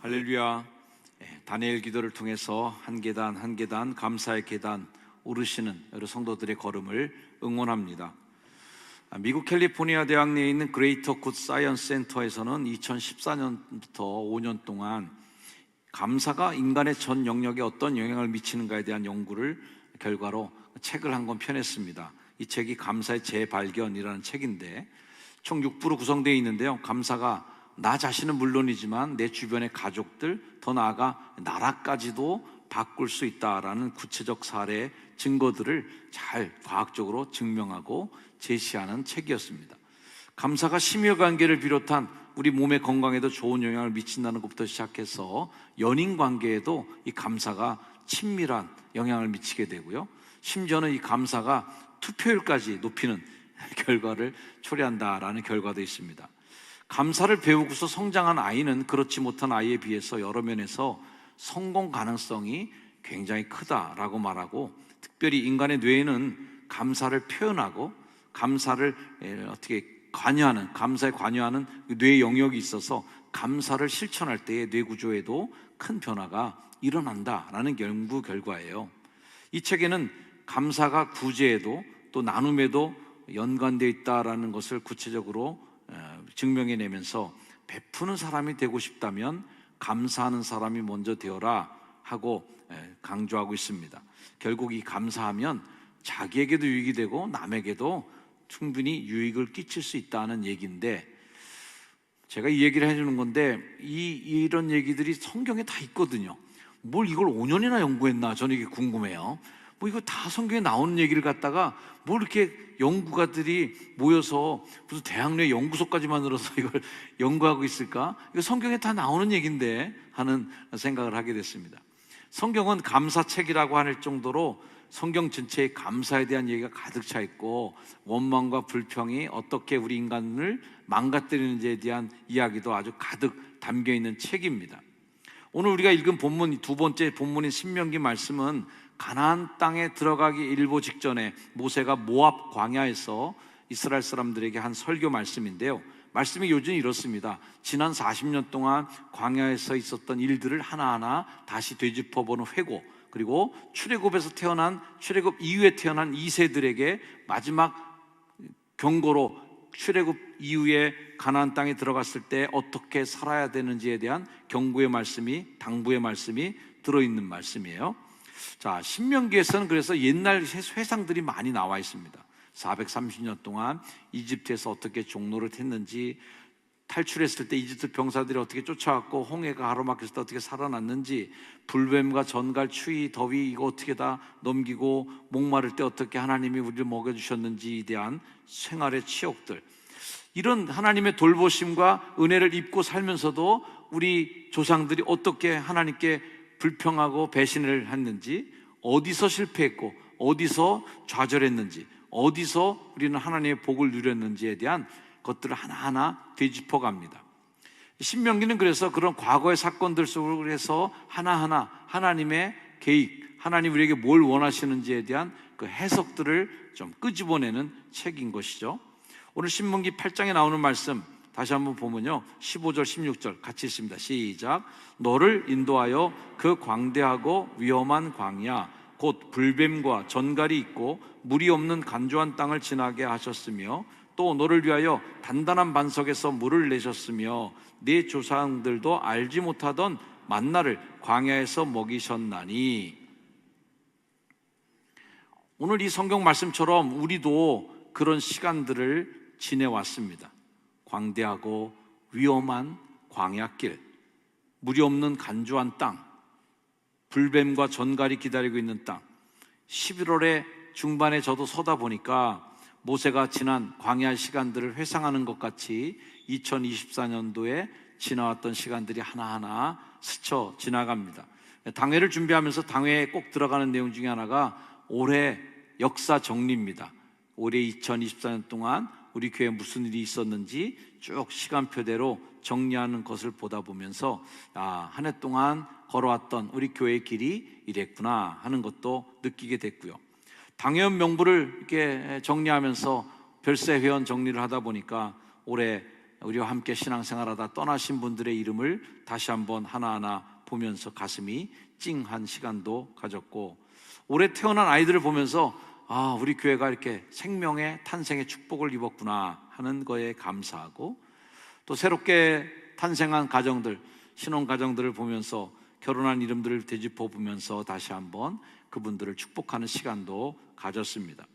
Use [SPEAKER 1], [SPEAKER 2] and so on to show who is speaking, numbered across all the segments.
[SPEAKER 1] 할렐루야. 다니엘 기도를 통해서 한 계단 한 계단 감사의 계단 오르시는 여러 성도들의 걸음을 응원합니다. 미국 캘리포니아 대학 내에 있는 그레이터 굿 사이언스 센터에서는 2014년부터 5년 동안 감사가 인간의 전 영역에 어떤 영향을 미치는가에 대한 연구를 결과로 책을 한 권 펴냈습니다. 이 책이 감사의 재발견이라는 책인데 총 6부로 구성되어 있는데요, 감사가 나 자신은 물론이지만 내 주변의 가족들, 더 나아가 나라까지도 바꿀 수 있다라는 구체적 사례, 증거들을 잘 과학적으로 증명하고 제시하는 책이었습니다. 감사가 심혈관계를 비롯한 우리 몸의 건강에도 좋은 영향을 미친다는 것부터 시작해서 연인 관계에도 이 감사가 친밀한 영향을 미치게 되고요, 심지어는 이 감사가 투표율까지 높이는 결과를 초래한다라는 결과도 있습니다. 감사를 배우고서 성장한 아이는 그렇지 못한 아이에 비해서 여러 면에서 성공 가능성이 굉장히 크다라고 말하고, 특별히 인간의 뇌에는 감사를 표현하고 감사를 어떻게 관여하는, 감사에 관여하는 뇌 영역이 있어서 감사를 실천할 때의 뇌 구조에도 큰 변화가 일어난다라는 연구 결과예요. 이 책에는 감사가 구제에도 또 나눔에도 연관되어 있다라는 것을 구체적으로 증명해내면서 베푸는 사람이 되고 싶다면 감사하는 사람이 먼저 되어라 하고 강조하고 있습니다. 결국 이 감사하면 자기에게도 유익이 되고 남에게도 충분히 유익을 끼칠 수 있다는 얘기인데, 제가 이 얘기를 해주는 건데 이런 얘기들이 성경에 다 있거든요. 뭘 이걸 5년이나 연구했나, 저는 이게 궁금해요. 뭐 이거 다 성경에 나오는 얘기를 갖다가 뭐 이렇게 연구가들이 모여서 무슨 대학 내 연구소까지 만들어서 이걸 연구하고 있을까? 이거 성경에 다 나오는 얘기인데 하는 생각을 하게 됐습니다. 성경은 감사책이라고 할 정도로 성경 전체에 감사에 대한 얘기가 가득 차 있고, 원망과 불평이 어떻게 우리 인간을 망가뜨리는지에 대한 이야기도 아주 가득 담겨 있는 책입니다. 오늘 우리가 읽은 본문, 두 번째 본문인 신명기 말씀은 가나안 땅에 들어가기 일보 직전에 모세가 모압 광야에서 이스라엘 사람들에게 한 설교 말씀인데요, 말씀이 요즘 이렇습니다. 지난 40년 동안 광야에서 있었던 일들을 하나하나 다시 되짚어보는 회고, 그리고 출애굽에서 태어난, 출애굽 이후에 태어난 2세들에게 마지막 경고로 출애굽 이후에 가나안 땅에 들어갔을 때 어떻게 살아야 되는지에 대한 경고의 말씀이, 당부의 말씀이 들어있는 말씀이에요. 자, 신명기에서는 그래서 옛날 회상들이 많이 나와 있습니다. 430년 동안 이집트에서 어떻게 종노릇 했는지, 탈출했을 때 이집트 병사들이 어떻게 쫓아왔고 홍해가 가로막혔을 때 어떻게 살아났는지, 불뱀과 전갈, 추위, 더위 이거 어떻게 다 넘기고 목마를 때 어떻게 하나님이 우리를 먹여주셨는지에 대한 생활의 치욕들, 이런 하나님의 돌보심과 은혜를 입고 살면서도 우리 조상들이 어떻게 하나님께 불평하고 배신을 했는지, 어디서 실패했고 어디서 좌절했는지, 어디서 우리는 하나님의 복을 누렸는지에 대한 것들을 하나하나 되짚어갑니다. 신명기는 그래서 그런 과거의 사건들 속에서 하나하나 하나님의 계획, 하나님 우리에게 뭘 원하시는지에 대한 그 해석들을 좀 끄집어내는 책인 것이죠. 오늘 신명기 8장에 나오는 말씀 다시 한번 보면요, 15절 16절 같이 읽습니다. 시작. 너를 인도하여 그 광대하고 위험한 광야 곧 불뱀과 전갈이 있고 물이 없는 간조한 땅을 지나게 하셨으며, 또 너를 위하여 단단한 반석에서 물을 내셨으며 네 조상들도 알지 못하던 만나를 광야에서 먹이셨나니. 오늘 이 성경 말씀처럼 우리도 그런 시간들을 지내왔습니다. 광대하고 위험한 광야길, 물이 없는 간조한 땅, 불뱀과 전갈이 기다리고 있는 땅. 11월의 중반에 저도 서다 보니까 모세가 지난 광야 시간들을 회상하는 것 같이 2024년도에 지나왔던 시간들이 하나하나 스쳐 지나갑니다. 당회를 준비하면서 당회에 꼭 들어가는 내용 중에 하나가 올해 역사 정리입니다. 올해 2024년 동안 우리 교회에 무슨 일이 있었는지 쭉 시간표대로 정리하는 것을 보다 보면서 한 해 동안 걸어왔던 우리 교회의 길이 이랬구나 하는 것도 느끼게 됐고요. 당회원 명부를 이렇게 정리하면서 별세 회원 정리를 하다 보니까 올해 우리와 함께 신앙생활하다 떠나신 분들의 이름을 다시 한번 하나하나 보면서 가슴이 찡한 시간도 가졌고, 올해 태어난 아이들을 보면서 우리 교회가 이렇게 생명의 탄생의 축복을 입었구나 하는 거에 감사하고, 또 새롭게 탄생한 가정들, 신혼 가정들을 보면서 결혼한 이름들을 되짚어 보면서 다시 한번 그분들을 축복하는 시간도 가졌습니다.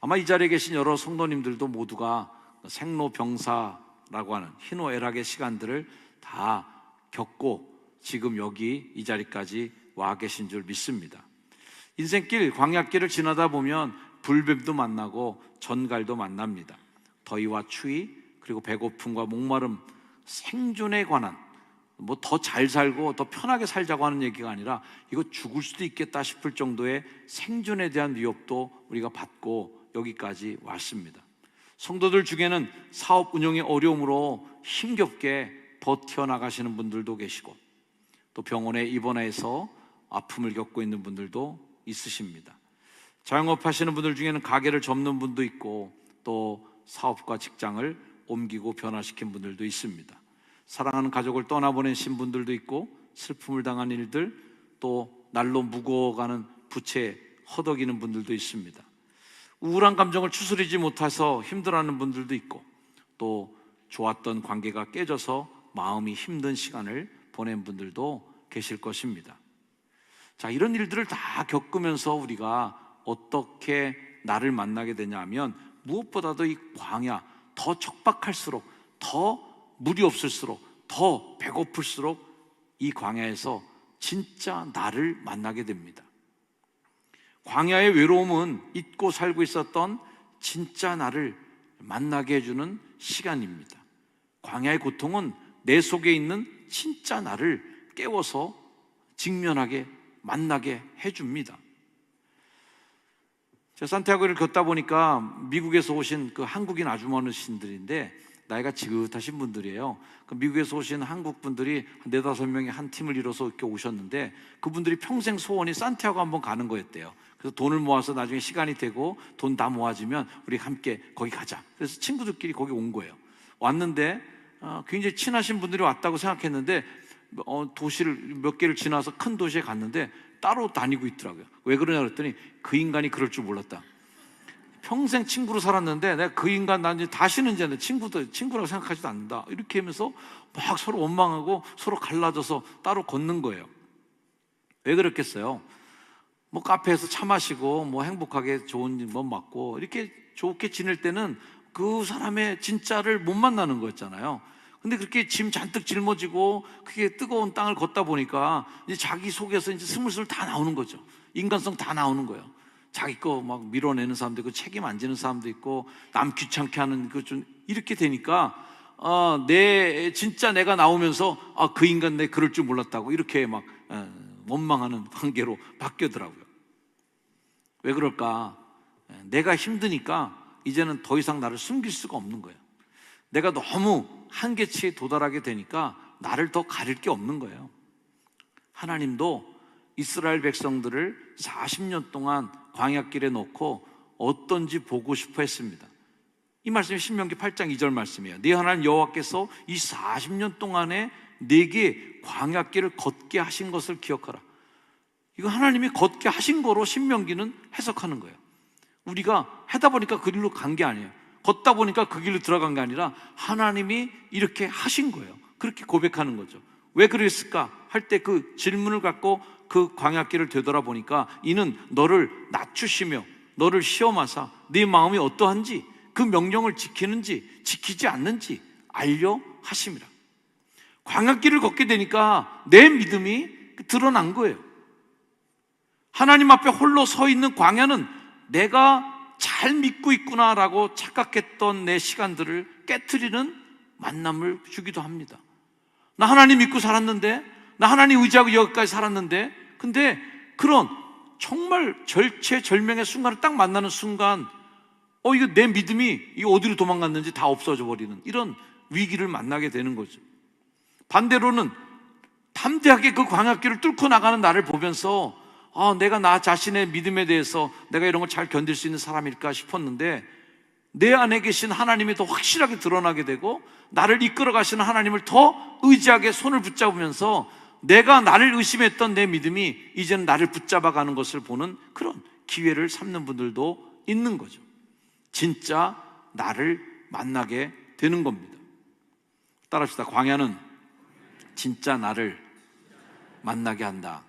[SPEAKER 1] 아마 이 자리에 계신 여러 성도님들도 모두가 생로병사라고 하는 희노애락의 시간들을 다 겪고 지금 여기 이 자리까지 와 계신 줄 믿습니다. 인생길, 광야길을 지나다 보면 불뱀도 만나고 전갈도 만납니다. 더위와 추위, 그리고 배고픔과 목마름, 생존에 관한, 뭐 더 잘 살고 더 편하게 살자고 하는 얘기가 아니라 이거 죽을 수도 있겠다 싶을 정도의 생존에 대한 위협도 우리가 받고 여기까지 왔습니다. 성도들 중에는 사업 운영의 어려움으로 힘겹게 버텨나가시는 분들도 계시고, 또 병원에 입원해서 아픔을 겪고 있는 분들도 있으십니다. 자영업 하시는 분들 중에는 가게를 접는 분도 있고, 또 사업과 직장을 옮기고 변화시킨 분들도 있습니다. 사랑하는 가족을 떠나보내신 분들도 있고, 슬픔을 당한 일들, 또 날로 무거워가는 부채 허덕이는 분들도 있습니다. 우울한 감정을 추스리지 못해서 힘들어하는 분들도 있고, 또 좋았던 관계가 깨져서 마음이 힘든 시간을 보낸 분들도 계실 것입니다. 자, 이런 일들을 다 겪으면서 우리가 어떻게 나를 만나게 되냐 하면, 무엇보다도 이 광야, 더 척박할수록, 더 물이 없을수록, 더 배고플수록 이 광야에서 진짜 나를 만나게 됩니다. 광야의 외로움은 잊고 살고 있었던 진짜 나를 만나게 해주는 시간입니다. 광야의 고통은 내 속에 있는 진짜 나를 깨워서 직면하게 만나게 해줍니다. 제가 산티아고를 걷다 보니까 미국에서 오신 그 한국인 아주머니신들인데 나이가 지긋하신 분들이에요. 그 미국에서 오신 한국 분들이 4-5명의 한 팀을 이뤄서 이렇게 오셨는데, 그분들이 평생 소원이 산티아고 한번 가는 거였대요. 그래서 돈을 모아서 나중에 시간이 되고 돈 다 모아지면 우리 함께 거기 가자. 그래서 친구들끼리 거기 온 거예요. 왔는데 굉장히 친하신 분들이 왔다고 생각했는데, 도시를 몇 개를 지나서 큰 도시에 갔는데 따로 다니고 있더라고요. 왜 그러냐 그랬더니 그 인간이 그럴 줄 몰랐다. 평생 친구로 살았는데 내가 그 인간 난 이제 다시는 이제 친구라고 생각하지도 않는다, 이렇게 하면서 막 서로 원망하고 서로 갈라져서 따로 걷는 거예요. 왜 그랬겠어요? 뭐 카페에서 차 마시고 뭐 행복하게 좋은 뭐 맞고 이렇게 좋게 지낼 때는 그 사람의 진짜를 못 만나는 거였잖아요. 근데 그렇게 짐 잔뜩 짊어지고 그게 뜨거운 땅을 걷다 보니까 이제 자기 속에서 이제 스물스물 다 나오는 거죠. 인간성 다 나오는 거예요. 자기 거 막 밀어내는 사람도 있고, 책임 안 지는 사람도 있고, 남 귀찮게 하는 그 좀 이렇게 되니까 진짜 내가 나오면서 그 인간 내 그럴 줄 몰랐다고 이렇게 막 원망하는 관계로 바뀌더라고요. 왜 그럴까? 내가 힘드니까 이제는 더 이상 나를 숨길 수가 없는 거예요. 내가 너무 한계치에 도달하게 되니까 나를 더 가릴 게 없는 거예요. 하나님도 이스라엘 백성들을 40년 동안 광야길에 놓고 어떤지 보고 싶어 했습니다. 이 말씀이 신명기 8장 2절 말씀이에요. 네 하나님 여호와께서 이 40년 동안에 네게 광야길을 걷게 하신 것을 기억하라. 이거 하나님이 걷게 하신 거로 신명기는 해석하는 거예요. 우리가 하다 보니까 그 길로 간 게 아니에요. 걷다 보니까 그 길로 들어간 게 아니라 하나님이 이렇게 하신 거예요. 그렇게 고백하는 거죠. 왜 그랬을까 할 때 그 질문을 갖고 그 광야길을 되돌아보니까 이는 너를 낮추시며 너를 시험하사 네 마음이 어떠한지, 그 명령을 지키는지 지키지 않는지 알려 하심이라. 광야길을 걷게 되니까 내 믿음이 드러난 거예요. 하나님 앞에 홀로 서 있는 광야는 내가 잘 믿고 있구나라고 착각했던 내 시간들을 깨트리는 만남을 주기도 합니다. 나 하나님 믿고 살았는데, 나 하나님 의지하고 여기까지 살았는데, 근데 그런 정말 절체절명의 순간을 딱 만나는 순간 이거 내 믿음이 이거 어디로 도망갔는지 다 없어져 버리는 이런 위기를 만나게 되는 거죠. 반대로는 담대하게 그 광야길을 뚫고 나가는 나를 보면서 내가 나 자신의 믿음에 대해서 내가 이런 걸 잘 견딜 수 있는 사람일까 싶었는데, 내 안에 계신 하나님이 더 확실하게 드러나게 되고, 나를 이끌어 가시는 하나님을 더 의지하게 손을 붙잡으면서 내가 나를 의심했던 내 믿음이 이제는 나를 붙잡아가는 것을 보는 그런 기회를 삼는 분들도 있는 거죠. 진짜 나를 만나게 되는 겁니다. 따라합시다. 광야는 진짜 나를 만나게 한다.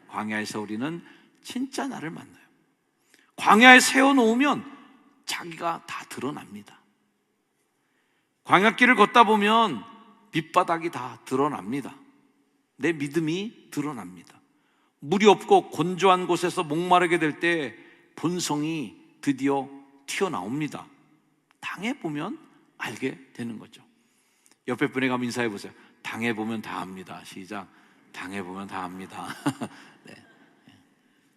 [SPEAKER 1] 광야에서 우리는 진짜 나를 만나요. 광야에 세워놓으면 자기가 다 드러납니다. 광야길을 걷다 보면 밑바닥이 다 드러납니다. 내 믿음이 드러납니다. 물이 없고 건조한 곳에서 목마르게 될 때 본성이 드디어 튀어나옵니다. 당해보면 알게 되는 거죠. 옆에 분에게 한번 인사해 보세요. 당해보면 다 압니다. 시작. 당해보면 다 압니다. 네.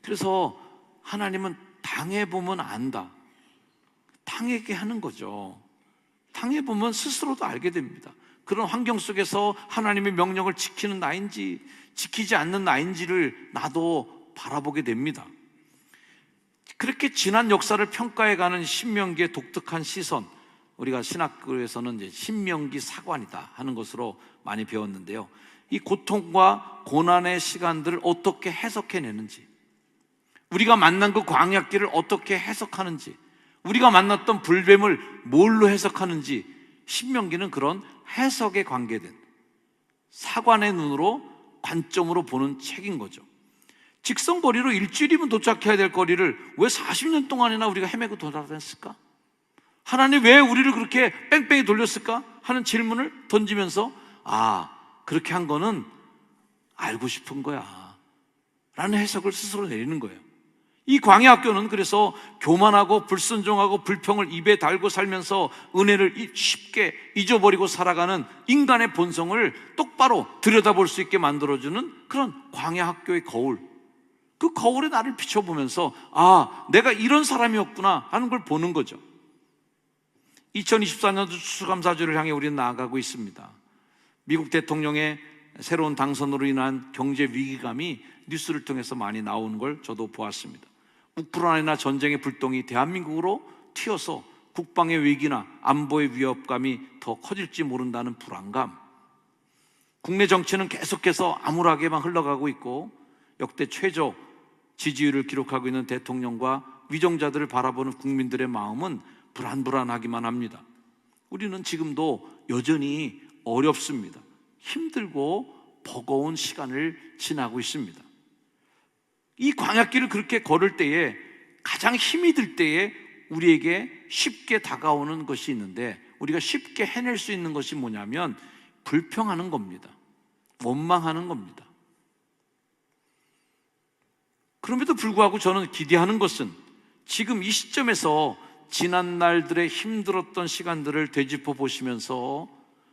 [SPEAKER 1] 그래서 하나님은 당해보면 안다. 당하게 하는 거죠. 당해보면 스스로도 알게 됩니다. 그런 환경 속에서 하나님의 명령을 지키는 나인지 지키지 않는 나인지를 나도 바라보게 됩니다. 그렇게 지난 역사를 평가해가는 신명기의 독특한 시선, 우리가 신학교에서는 이제 신명기 사관이다 하는 것으로 많이 배웠는데요, 이 고통과 고난의 시간들을 어떻게 해석해내는지, 우리가 만난 그 광야길을 어떻게 해석하는지, 우리가 만났던 불뱀을 뭘로 해석하는지, 신명기는 그런 해석에 관계된 사관의 눈으로 관점으로 보는 책인 거죠. 직선거리로 일주일이면 도착해야 될 거리를 왜 40년 동안이나 우리가 헤매고 돌아다녔을까? 하나님 왜 우리를 그렇게 뺑뺑이 돌렸을까? 하는 질문을 던지면서 그렇게 한 거는 알고 싶은 거야 라는 해석을 스스로 내리는 거예요. 이 광야학교는 그래서 교만하고 불순종하고 불평을 입에 달고 살면서 은혜를 쉽게 잊어버리고 살아가는 인간의 본성을 똑바로 들여다볼 수 있게 만들어주는 그런 광야학교의 거울, 그 거울에 나를 비춰보면서 내가 이런 사람이었구나 하는 걸 보는 거죠. 2024년도 추수감사주를 향해 우리는 나아가고 있습니다. 미국 대통령의 새로운 당선으로 인한 경제 위기감이 뉴스를 통해서 많이 나오는 걸 저도 보았습니다. 우크라이나 전쟁의 불똥이 대한민국으로 튀어서 국방의 위기나 안보의 위협감이 더 커질지 모른다는 불안감, 국내 정치는 계속해서 암울하게만 흘러가고 있고 역대 최저 지지율을 기록하고 있는 대통령과 위정자들을 바라보는 국민들의 마음은 불안불안하기만 합니다. 우리는 지금도 여전히 어렵습니다. 힘들고 버거운 시간을 지나고 있습니다. 이 광야길을 그렇게 걸을 때에 가장 힘이 들 때에 우리에게 쉽게 다가오는 것이 있는데, 우리가 쉽게 해낼 수 있는 것이 뭐냐면 불평하는 겁니다. 원망하는 겁니다. 그럼에도 불구하고 저는 기대하는 것은 지금 이 시점에서 지난 날들의 힘들었던 시간들을 되짚어 보시면서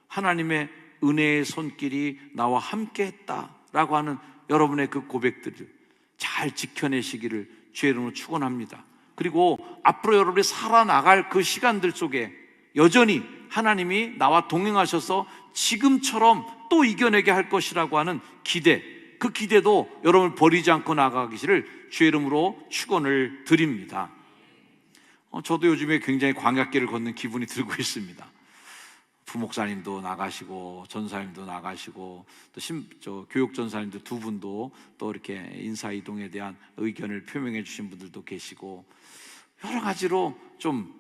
[SPEAKER 1] 하나님의 은혜의 손길이 나와 함께 했다라고 하는 여러분의 그 고백들을 잘 지켜내시기를 주의 이름으로 축원합니다. 그리고 앞으로 여러분이 살아나갈 그 시간들 속에 여전히 하나님이 나와 동행하셔서 지금처럼 또 이겨내게 할 것이라고 하는 기대, 그 기대도 여러분을 버리지 않고 나아가기를 주의 이름으로 축원을 드립니다. 저도 요즘에 굉장히 광야길을 걷는 기분이 들고 있습니다. 부목사님도 나가시고 전사님도 나가시고 또 교육 전사님도 두 분도 또 이렇게 인사 이동에 대한 의견을 표명해 주신 분들도 계시고, 여러 가지로 좀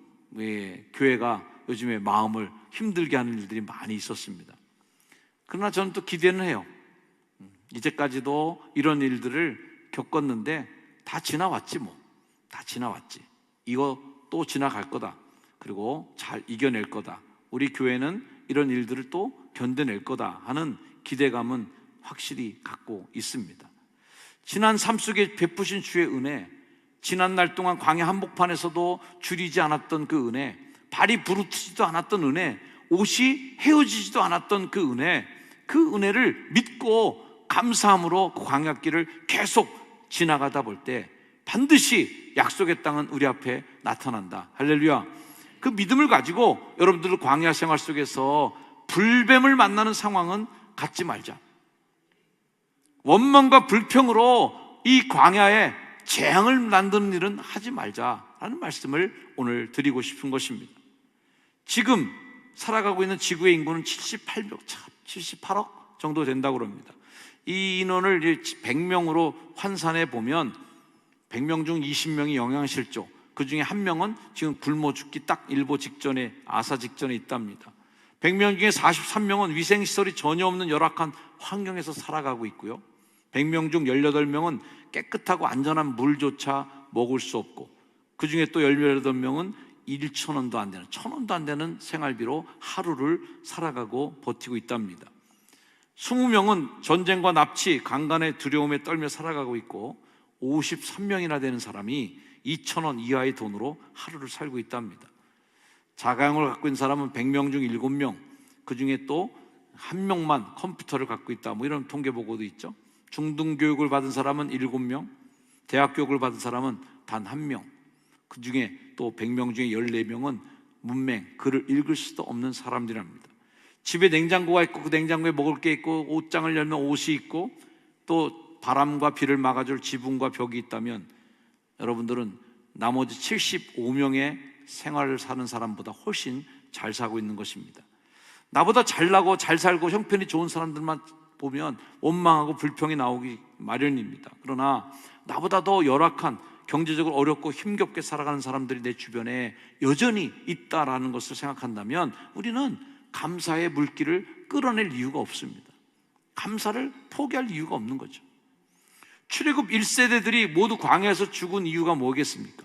[SPEAKER 1] 교회가 요즘에 마음을 힘들게 하는 일들이 많이 있었습니다. 그러나 저는 또 기대는 해요. 이제까지도 이런 일들을 겪었는데 다 지나왔지 뭐. 다 지나왔지. 이거 또 지나갈 거다. 그리고 잘 이겨낼 거다. 우리 교회는 이런 일들을 또 견뎌낼 거다 하는 기대감은 확실히 갖고 있습니다. 지난 삶 속에 베푸신 주의 은혜, 지난 날 동안 광야 한복판에서도 줄이지 않았던 그 은혜, 발이 부르트지도 않았던 은혜, 옷이 헤어지지도 않았던 그 은혜, 그 은혜를 믿고 감사함으로 그 광야길을 계속 지나가다 볼 때 반드시 약속의 땅은 우리 앞에 나타난다. 할렐루야. 그 믿음을 가지고 여러분들 광야 생활 속에서 불뱀을 만나는 상황은 갖지 말자. 원망과 불평으로 이 광야에 재앙을 만드는 일은 하지 말자라는 말씀을 오늘 드리고 싶은 것입니다. 지금 살아가고 있는 지구의 인구는 78억 정도 된다고 합니다. 이 인원을 100명으로 환산해 보면 100명 중 20명이 영양실조, 그 중에 한 명은 지금 굶어 죽기 딱 일보 직전에, 아사 직전에 있답니다. 100명 중에 43명은 위생시설이 전혀 없는 열악한 환경에서 살아가고 있고요. 100명 중 18명은 깨끗하고 안전한 물조차 먹을 수 없고, 그 중에 또 18명은 1,000원도 안 되는, 1,000원도 안 되는 생활비로 하루를 살아가고 버티고 있답니다. 20명은 전쟁과 납치, 강간의 두려움에 떨며 살아가고 있고, 53명이나 되는 사람이 2,000원 이하의 돈으로 하루를 살고 있답니다. 자가용을 갖고 있는 사람은 100명 중 7명, 그 중에 또 1명만 컴퓨터를 갖고 있다, 이런 통계 보고도 있죠. 중등교육을 받은 사람은 7명, 대학교육을 받은 사람은 단 1명, 그 중에 또 100명 중에 14명은 문맹, 글을 읽을 수도 없는 사람들입니다. 집에 냉장고가 있고 그 냉장고에 먹을 게 있고, 옷장을 열면 옷이 있고, 또 바람과 비를 막아줄 지붕과 벽이 있다면 여러분들은 나머지 75명의 생활을 사는 사람보다 훨씬 잘 살고 있는 것입니다. 나보다 잘나고 잘 살고 형편이 좋은 사람들만 보면 원망하고 불평이 나오기 마련입니다. 그러나 나보다 더 열악한, 경제적으로 어렵고 힘겹게 살아가는 사람들이 내 주변에 여전히 있다라는 것을 생각한다면 우리는 감사의 물길을 끌어낼 이유가 없습니다. 감사를 포기할 이유가 없는 거죠. 출애굽 1세대들이 모두 광야에서 죽은 이유가 뭐겠습니까?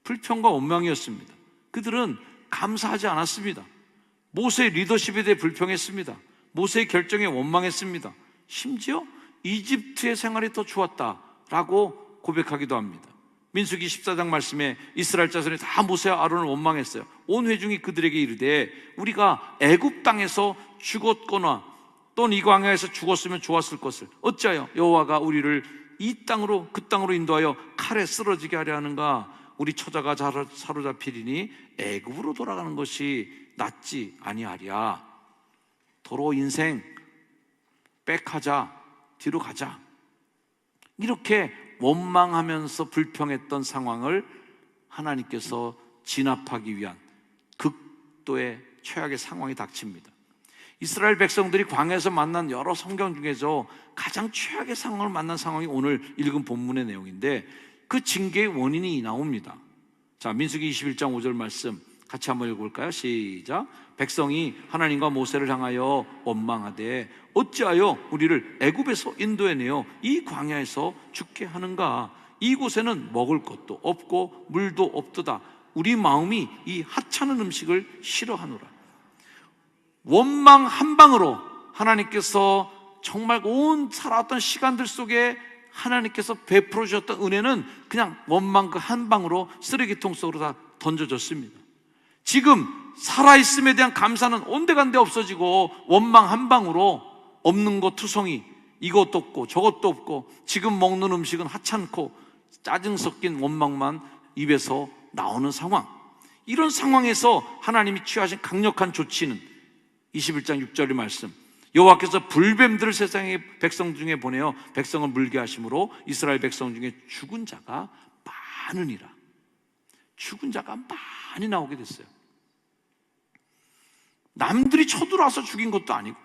[SPEAKER 1] 불평과 원망이었습니다. 그들은 감사하지 않았습니다. 모세의 리더십에 대해 불평했습니다. 모세의 결정에 원망했습니다. 심지어 이집트의 생활이 더 좋았다라고 고백하기도 합니다. 민수기 14장 말씀에 이스라엘 자손이 다 모세와 아론을 원망했어요. 온 회중이 그들에게 이르되 우리가 애굽 땅에서 죽었거나 또는 이 광야에서 죽었으면 좋았을 것을 어찌하여 여호와가 우리를 이 땅으로 그 땅으로 인도하여 칼에 쓰러지게 하려 하는가? 우리 처자가 사로잡히리니 애굽으로 돌아가는 것이 낫지 아니하랴. 도로 인생 백하자, 뒤로 가자, 이렇게 원망하면서 불평했던 상황을 하나님께서 진압하기 위한 극도의 최악의 상황이 닥칩니다. 이스라엘 백성들이 광야에서 만난 여러 성경 중에서 가장 최악의 상황을 만난 상황이 오늘 읽은 본문의 내용인데, 그 징계의 원인이 나옵니다. 자, 민수기 21장 5절 말씀 같이 한번 읽어볼까요? 시작. 백성이 하나님과 모세를 향하여 원망하되 어찌하여 우리를 애굽에서 인도해내어 이 광야에서 죽게 하는가? 이곳에는 먹을 것도 없고 물도 없도다. 우리 마음이 이 하찮은 음식을 싫어하노라. 원망 한 방으로 하나님께서 정말 온 살아왔던 시간들 속에 하나님께서 베풀어 주셨던 은혜는 그냥 원망 그 한 방으로 쓰레기통 속으로 다 던져졌습니다. 지금 살아있음에 대한 감사는 온데간데 없어지고 원망 한 방으로 없는 것 투성이, 이것도 없고 저것도 없고 지금 먹는 음식은 하찮고 짜증 섞인 원망만 입에서 나오는 상황. 이런 상황에서 하나님이 취하신 강력한 조치는 21장 6절의 말씀, 여호와께서 불뱀들을 세상의 백성 중에 보내어 백성을 물게 하심으로 이스라엘 백성 중에 죽은 자가 많으니라. 죽은 자가 많이 나오게 됐어요. 남들이 쳐들어와서 죽인 것도 아니고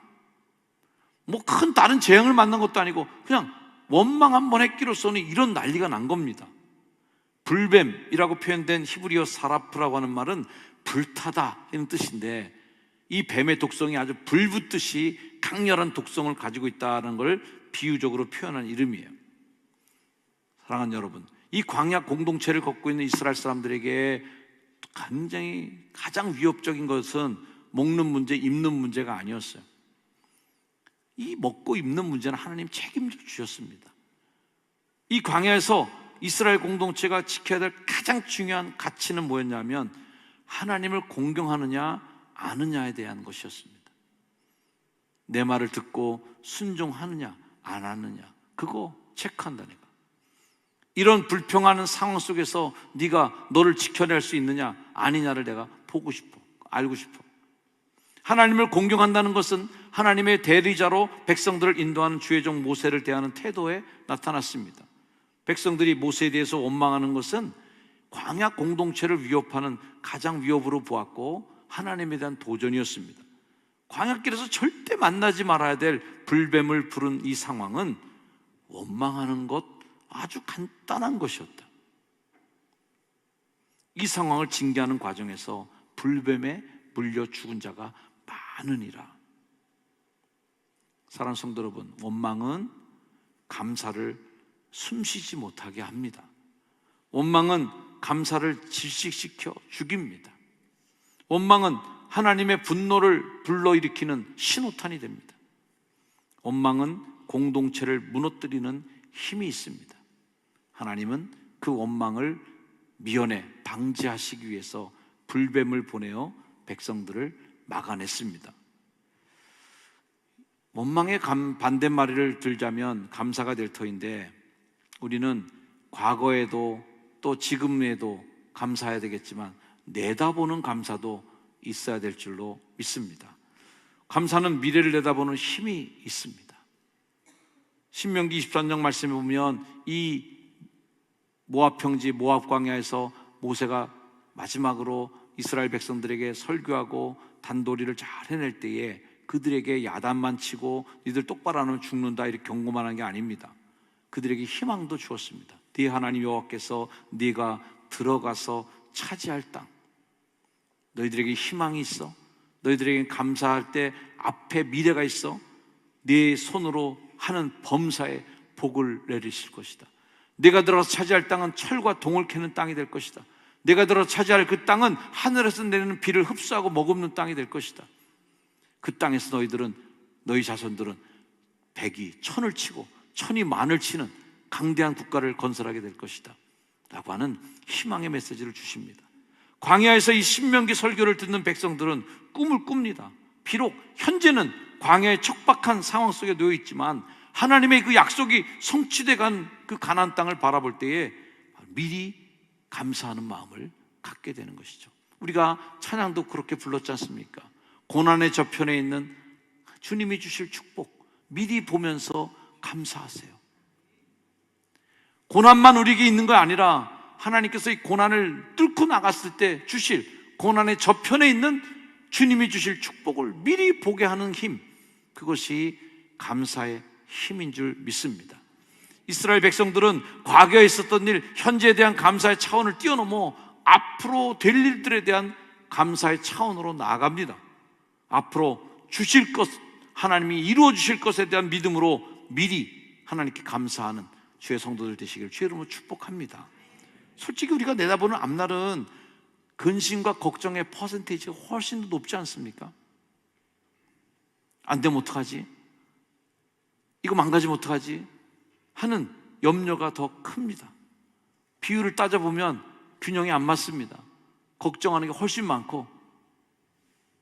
[SPEAKER 1] 뭐 큰 다른 재앙을 만난 것도 아니고 그냥 원망 한번 했기로서는 이런 난리가 난 겁니다. 불뱀이라고 표현된 히브리어 사라프라고 하는 말은 불타다 이런 뜻인데, 이 뱀의 독성이 아주 불붙듯이 강렬한 독성을 가지고 있다는 걸 비유적으로 표현한 이름이에요. 사랑하는 여러분, 이 광야 공동체를 걷고 있는 이스라엘 사람들에게 굉장히 가장 위협적인 것은 먹는 문제, 입는 문제가 아니었어요. 이 먹고 입는 문제는 하나님 책임져 주셨습니다. 이 광야에서 이스라엘 공동체가 지켜야 될 가장 중요한 가치는 뭐였냐면 하나님을 공경하느냐 아느냐에 대한 것이었습니다. 내 말을 듣고 순종하느냐 안 하느냐, 그거 체크한다니까. 이런 불평하는 상황 속에서 네가 너를 지켜낼 수 있느냐 아니냐를 내가 보고 싶어, 알고 싶어. 하나님을 공경한다는 것은 하나님의 대리자로 백성들을 인도하는 주의 종 모세를 대하는 태도에 나타났습니다. 백성들이 모세에 대해서 원망하는 것은 광야 공동체를 위협하는 가장 위협으로 보았고 하나님에 대한 도전이었습니다. 광야길에서 절대 만나지 말아야 될 불뱀을 부른 이 상황은 원망하는 것 아주 간단한 것이었다. 이 상황을 징계하는 과정에서 불뱀에 물려 죽은 자가 많으니라. 사랑하는 성도 여러분, 원망은 감사를 숨쉬지 못하게 합니다. 원망은 감사를 질식시켜 죽입니다. 원망은 하나님의 분노를 불러일으키는 신호탄이 됩니다. 원망은 공동체를 무너뜨리는 힘이 있습니다. 하나님은 그 원망을 미연에 방지하시기 위해서 불뱀을 보내어 백성들을 막아냈습니다. 원망의 반대말을 들자면 감사가 될 터인데, 우리는 과거에도 또 지금에도 감사해야 되겠지만 내다보는 감사도 있어야 될 줄로 믿습니다. 감사는 미래를 내다보는 힘이 있습니다. 신명기 23장 말씀에 보면 이 모압 평지 모압 광야에서 모세가 마지막으로 이스라엘 백성들에게 설교하고 단도리를 잘 해낼 때에 그들에게 야단만 치고 니들 똑바로 안 하면 죽는다 이렇게 경고만 한 게 아닙니다. 그들에게 희망도 주었습니다. 네 하나님 여호와께서 네가 들어가서 차지할 땅, 너희들에게 희망이 있어. 너희들에게 감사할 때 앞에 미래가 있어. 네 손으로 하는 범사에 복을 내리실 것이다. 네가 들어가서 차지할 땅은 철과 동을 캐는 땅이 될 것이다. 네가 들어가서 차지할 그 땅은 하늘에서 내리는 비를 흡수하고 머금는 땅이 될 것이다. 그 땅에서 너희 자손들은 백이 천을 치고 천이 만을 치는 강대한 국가를 건설하게 될 것이다 라고 하는 희망의 메시지를 주십니다. 광야에서 이 신명기 설교를 듣는 백성들은 꿈을 꿉니다. 비록 현재는 광야의 척박한 상황 속에 놓여 있지만 하나님의 그 약속이 성취돼 간 그 가나안 땅을 바라볼 때에 미리 감사하는 마음을 갖게 되는 것이죠. 우리가 찬양도 그렇게 불렀지 않습니까? 고난의 저편에 있는 주님이 주실 축복 미리 보면서 감사하세요. 고난만 우리에게 있는 거 아니라 하나님께서 이 고난을 뚫고 나갔을 때 주실 고난의 저편에 있는 주님이 주실 축복을 미리 보게 하는 힘, 그것이 감사의 힘인 줄 믿습니다. 이스라엘 백성들은 과거에 있었던 일, 현재에 대한 감사의 차원을 뛰어넘어 앞으로 될 일들에 대한 감사의 차원으로 나아갑니다. 앞으로 주실 것, 하나님이 이루어 주실 것에 대한 믿음으로 미리 하나님께 감사하는 주의 성도들 되시기를 주의 이름으로 축복합니다. 솔직히 우리가 내다보는 앞날은 근심과 걱정의 퍼센테이지가 훨씬 더 높지 않습니까? 안 되면 어떡하지? 이거 망가지면 어떡하지? 하는 염려가 더 큽니다. 비율을 따져보면 균형이 안 맞습니다. 걱정하는 게 훨씬 많고,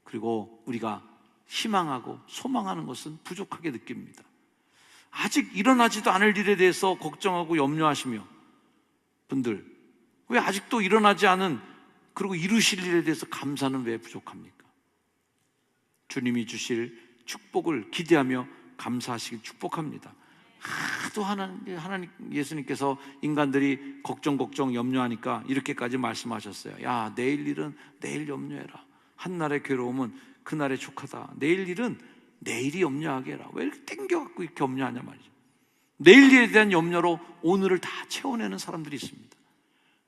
[SPEAKER 1] 그리고 우리가 희망하고 소망하는 것은 부족하게 느낍니다. 아직 일어나지도 않을 일에 대해서 걱정하고 염려하시며, 분들 왜 아직도 일어나지 않은 그리고 이루실 일에 대해서 감사는 왜 부족합니까? 주님이 주실 축복을 기대하며 감사하시길 축복합니다. 하도 하나님 예수님께서 인간들이 걱정 염려하니까 이렇게까지 말씀하셨어요. 야, 내일 일은 내일 염려해라. 한날의 괴로움은 그날의 족하다. 내일 일은 내일이 염려하게 해라. 왜 이렇게 땡겨갖고 이렇게 염려하냐 말이죠. 내일 일에 대한 염려로 오늘을 다 채워내는 사람들이 있습니다.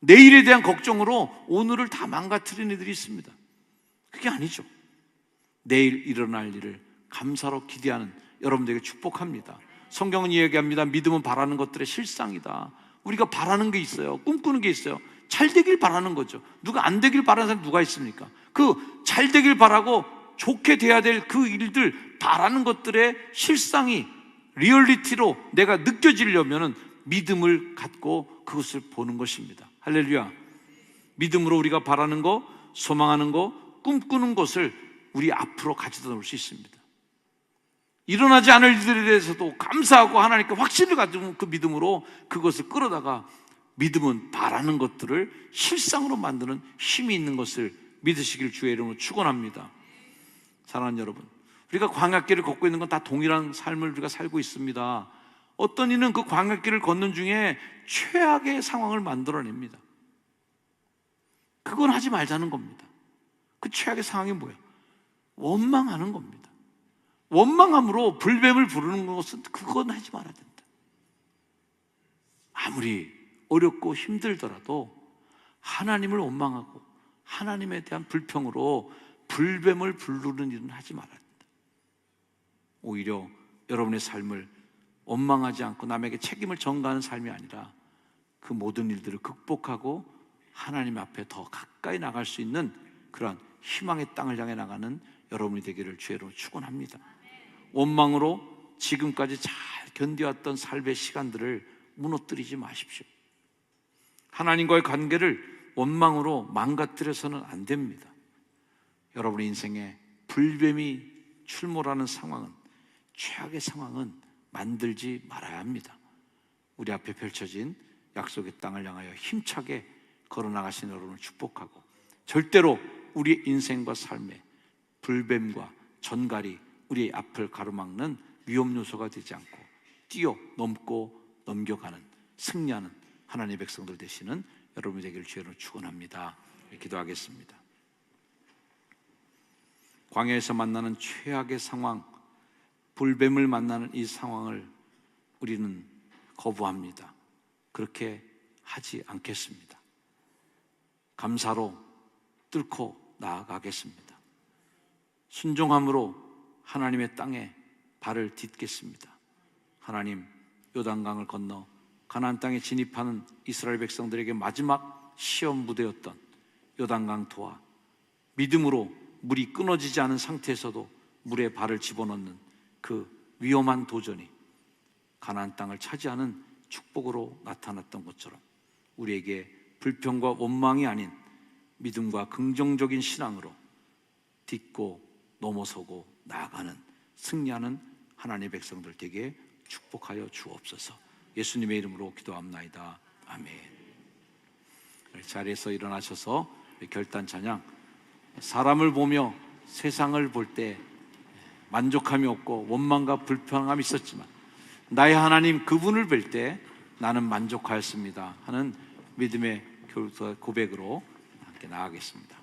[SPEAKER 1] 내일에 대한 걱정으로 오늘을 다 망가뜨리는 이들이 있습니다. 그게 아니죠. 내일 일어날 일을 감사로 기대하는 여러분들에게 축복합니다. 성경은 이야기합니다. 믿음은 바라는 것들의 실상이다. 우리가 바라는 게 있어요. 꿈꾸는 게 있어요. 잘 되길 바라는 거죠. 누가 안 되길 바라는 사람 누가 있습니까? 그 잘 되길 바라고 좋게 돼야 될 그 일들 바라는 것들의 실상이 리얼리티로 내가 느껴지려면 믿음을 갖고 그것을 보는 것입니다. 할렐루야. 믿음으로 우리가 바라는 거, 소망하는 거, 꿈꾸는 것을 우리 앞으로 가져다 놓을 수 있습니다. 일어나지 않을 일들에 대해서도 감사하고 하나님께 확신을 가지고 그 믿음으로 그것을 끌어다가, 믿음은 바라는 것들을 실상으로 만드는 힘이 있는 것을 믿으시길 주의 이름으로 축원합니다. 사랑하는 여러분, 우리가 광야길을 걷고 있는 건 다 동일한 삶을 우리가 살고 있습니다. 어떤 이는 그 광야길을 걷는 중에 최악의 상황을 만들어냅니다. 그건 하지 말자는 겁니다. 그 최악의 상황이 뭐예요? 원망하는 겁니다. 원망함으로 불뱀을 부르는 것은 그건 하지 말아야 된다. 아무리 어렵고 힘들더라도 하나님을 원망하고 하나님에 대한 불평으로 불뱀을 부르는 일은 하지 말아야 된다. 오히려 여러분의 삶을 원망하지 않고 남에게 책임을 전가하는 삶이 아니라 그 모든 일들을 극복하고 하나님 앞에 더 가까이 나갈 수 있는 그런 희망의 땅을 향해 나가는 여러분이 되기를 주의로 축원합니다. 원망으로 지금까지 잘 견뎌왔던 삶의 시간들을 무너뜨리지 마십시오. 하나님과의 관계를 원망으로 망가뜨려서는 안 됩니다. 여러분의 인생에 불뱀이 출몰하는 상황은, 최악의 상황은 만들지 말아야 합니다. 우리 앞에 펼쳐진 약속의 땅을 향하여 힘차게 걸어나가신 여러분을 축복하고, 절대로 우리의 인생과 삶에 불뱀과 전갈이 우리의 앞을 가로막는 위험 요소가 되지 않고 뛰어넘고 넘겨가는, 승리하는 하나님의 백성들 되시는 여러분이 되기를 주의로 축원합니다. 기도하겠습니다. 광야에서 만나는 최악의 상황, 불뱀을 만나는 이 상황을 우리는 거부합니다. 그렇게 하지 않겠습니다. 감사로 뚫고 나아가겠습니다. 순종함으로 하나님의 땅에 발을 딛겠습니다. 하나님, 요단강을 건너 가나안 땅에 진입하는 이스라엘 백성들에게 마지막 시험 무대였던 요단강 도하, 믿음으로 물이 끊어지지 않은 상태에서도 물에 발을 집어넣는 그 위험한 도전이 가나안 땅을 차지하는 축복으로 나타났던 것처럼 우리에게 불평과 원망이 아닌 믿음과 긍정적인 신앙으로 딛고 넘어서고 나아가는, 승리하는 하나님의 백성들 되게 축복하여 주옵소서. 예수님의 이름으로 기도합나이다. 아멘. 자리에서 일어나셔서 결단 찬양, 사람을 보며 세상을 볼 때 만족함이 없고 원망과 불평함이 있었지만 나의 하나님 그분을 뵐 때 나는 만족하였습니다 하는 믿음의 고백으로 함께 나아가겠습니다.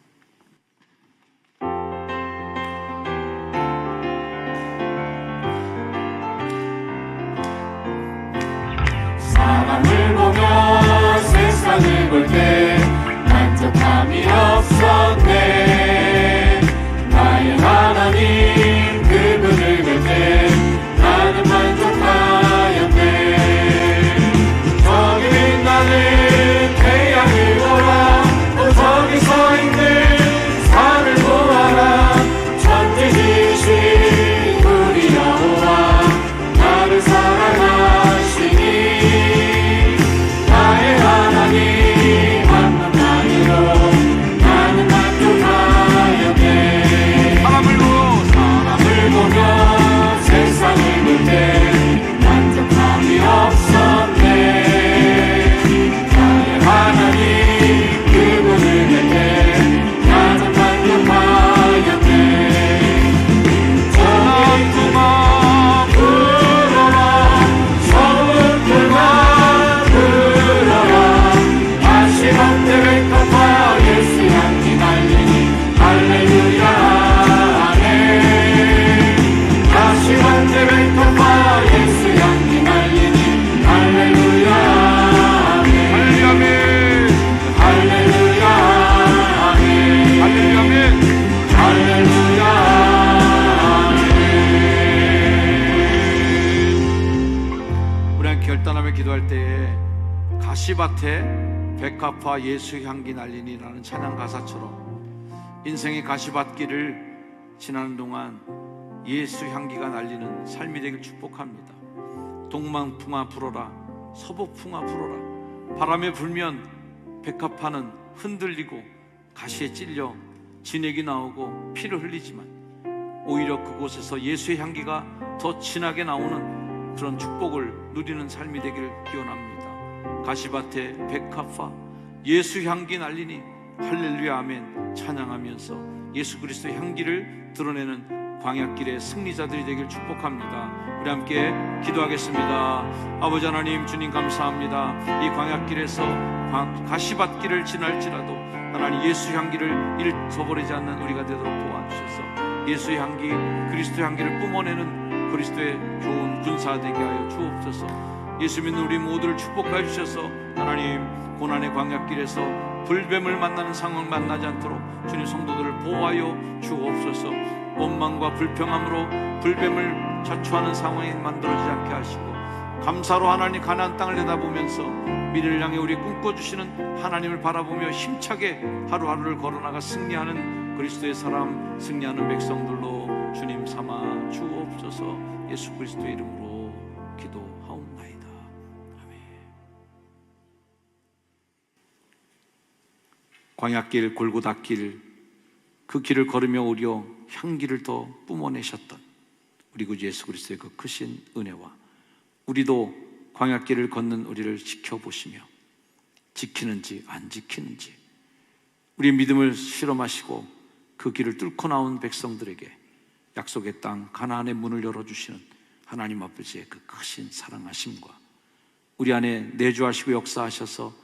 [SPEAKER 2] 사람을 보며 세상을 볼 때 만족함이 없었네. 나의 하나님 그분을 볼 때 나는 만족하였네. 저기 빛나는 태양을 보라, 또 저기 서 있는 산을 보아라. 천지지신 우리 여호와 나를 사랑하시니 나의 하나님 한 분만으로 나는 만족하였네. 사람을 보며 세상을 볼 때 만족함이 없었네. 나의 하나님 그분을 볼 때 나는 만족하였네. 전투가 불어라, 성문불만 불어라. 다시 번째 백합화 예수 향기 날리니 할렐루야 아멘. 다시 번째 백합화 예수 향기 날리니 할렐루야 아멘. 할렐루야 아멘. 할렐루야 아멘. 할렐루야 아멘.
[SPEAKER 1] 우리 함께 결단하며 기도할 때에 가시밭에 백합화 예수 향기 날리니라는 찬양 가사처럼 인생의 가시밭길을 지나는 동안 예수 향기가 날리는 삶이 되길 축복합니다. 동방풍아 불어라, 서북풍아 불어라. 바람에 불면 백합화는 흔들리고 가시에 찔려 진액이 나오고 피를 흘리지만 오히려 그곳에서 예수의 향기가 더 진하게 나오는 그런 축복을 누리는 삶이 되기를 기원합니다. 가시밭에 백합화 예수 향기 날리니 할렐루야 아멘 찬양하면서 예수 그리스도의 향기를 드러내는 광야길의 승리자들이 되길 축복합니다. 우리 함께 기도하겠습니다. 아버지 하나님, 주님 감사합니다. 이 광야길에서 가시밭길을 지날지라도 하나님 예수 향기를 잃어버리지 않는 우리가 되도록 도와주셔서 예수의 향기, 그리스도의 향기를 뿜어내는 그리스도의 좋은 군사 되게 하여 주옵소서. 예수 믿는 우리 모두를 축복하여 주셔서 하나님, 고난의 광야길에서 불뱀을 만나는 상황을 만나지 않도록 주님 성도들을 보호하여 주옵소서. 원망과 불평함으로 불뱀을 자초하는 상황이 만들어지지 않게 하시고, 감사로 하나님 가나안 땅을 내다보면서 미래를 향해 우리 꿈꿔주시는 하나님을 바라보며 힘차게 하루하루를 걸어나가 승리하는 그리스도의 사람, 승리하는 백성들로 주님 삼아 주옵소서. 예수 그리스도의 이름으로 기도하옵나이다. 아멘. 광야길, 골고다길, 그 길을 걸으며 오히려 향기를 더 뿜어내셨던 우리 구주 예수 그리스도의 그 크신 은혜와, 우리도 광야길을 걷는 우리를 지켜보시며 지키는지 안 지키는지 우리의 믿음을 실험하시고 그 길을 뚫고 나온 백성들에게 약속의 땅 가나안의 문을 열어주시는 하나님 아버지의 그 크신 사랑하심과, 우리 안에 내주하시고 역사하셔서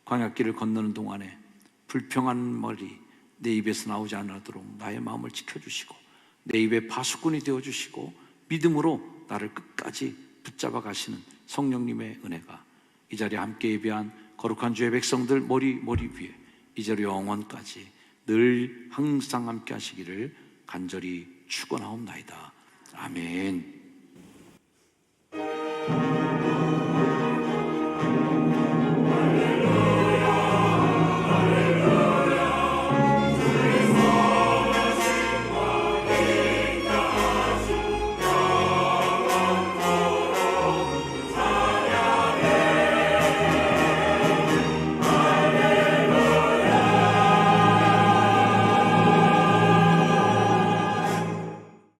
[SPEAKER 1] 광야길을 건너는 동안에 불평한 말이 내 입에서 나오지 않도록 나의 마음을 지켜주시고 내 입에 파수꾼이 되어주시고 믿음으로 나를 끝까지 붙잡아 가시는 성령님의 은혜가 이 자리에 함께 예배한 거룩한 주의 백성들 머리 위에 이제로 영원까지 늘 항상 함께 하시기를 간절히 축원하옵나이다. 아멘.